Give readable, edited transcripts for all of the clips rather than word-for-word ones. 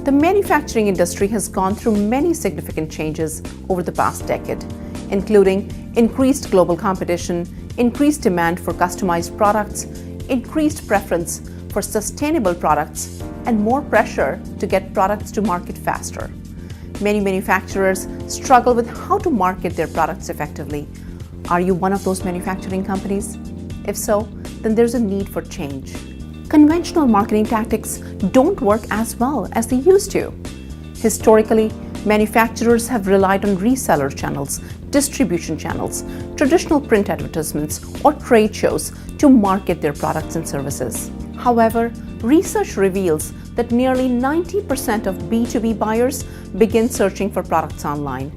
The manufacturing industry has gone through many significant changes over the past decade, including increased global competition, increased demand for customized products, increased preference for sustainable products, and more pressure to get products to market faster. Many manufacturers struggle with how to market their products effectively. Are you one of those manufacturing companies? If so, then there's a need for change. Conventional marketing tactics don't work as well as they used to. Historically, manufacturers have relied on reseller channels, distribution channels, traditional print advertisements, or trade shows to market their products and services. However, research reveals that nearly 90% of B2B buyers begin searching for products online.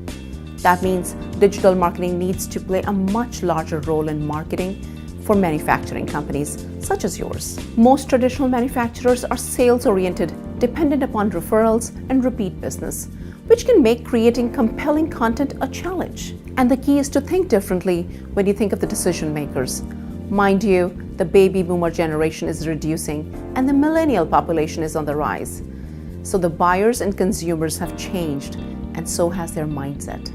That means digital marketing needs to play a much larger role in marketing for manufacturing companies such as yours. Most traditional manufacturers are sales-oriented, dependent upon referrals and repeat business, which can make creating compelling content a challenge. And the key is to think differently when you think of the decision makers. Mind you, the baby boomer generation is reducing and the millennial population is on the rise. So the buyers and consumers have changed, and so has their mindset.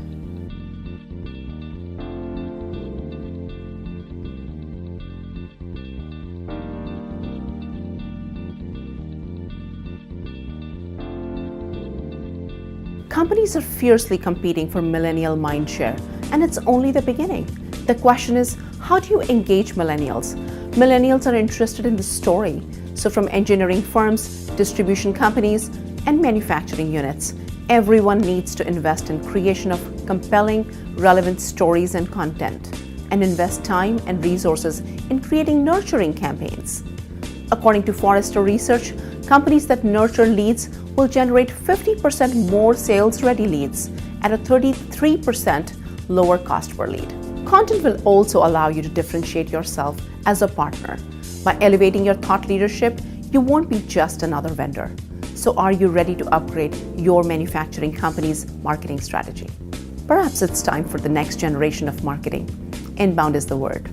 Companies are fiercely competing for millennial mindshare, and it's only the beginning. The question is, how do you engage millennials? Millennials are interested in the story. So from engineering firms, distribution companies, and manufacturing units, everyone needs to invest in creation of compelling, relevant stories and content, and invest time and resources in creating nurturing campaigns. According to Forrester research, companies that nurture leads will generate 50% more sales-ready leads at a 33% lower cost per lead. Content will also allow you to differentiate yourself as a partner. By elevating your thought leadership, you won't be just another vendor. So are you ready to upgrade your manufacturing company's marketing strategy? Perhaps it's time for the next generation of marketing. Inbound is the word.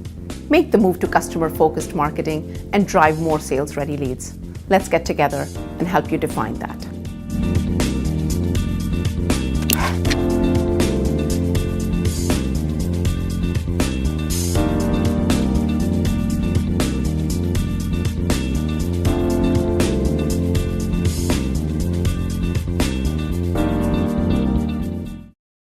Make the move to customer-focused marketing and drive more sales-ready leads. Let's get together and help you define that.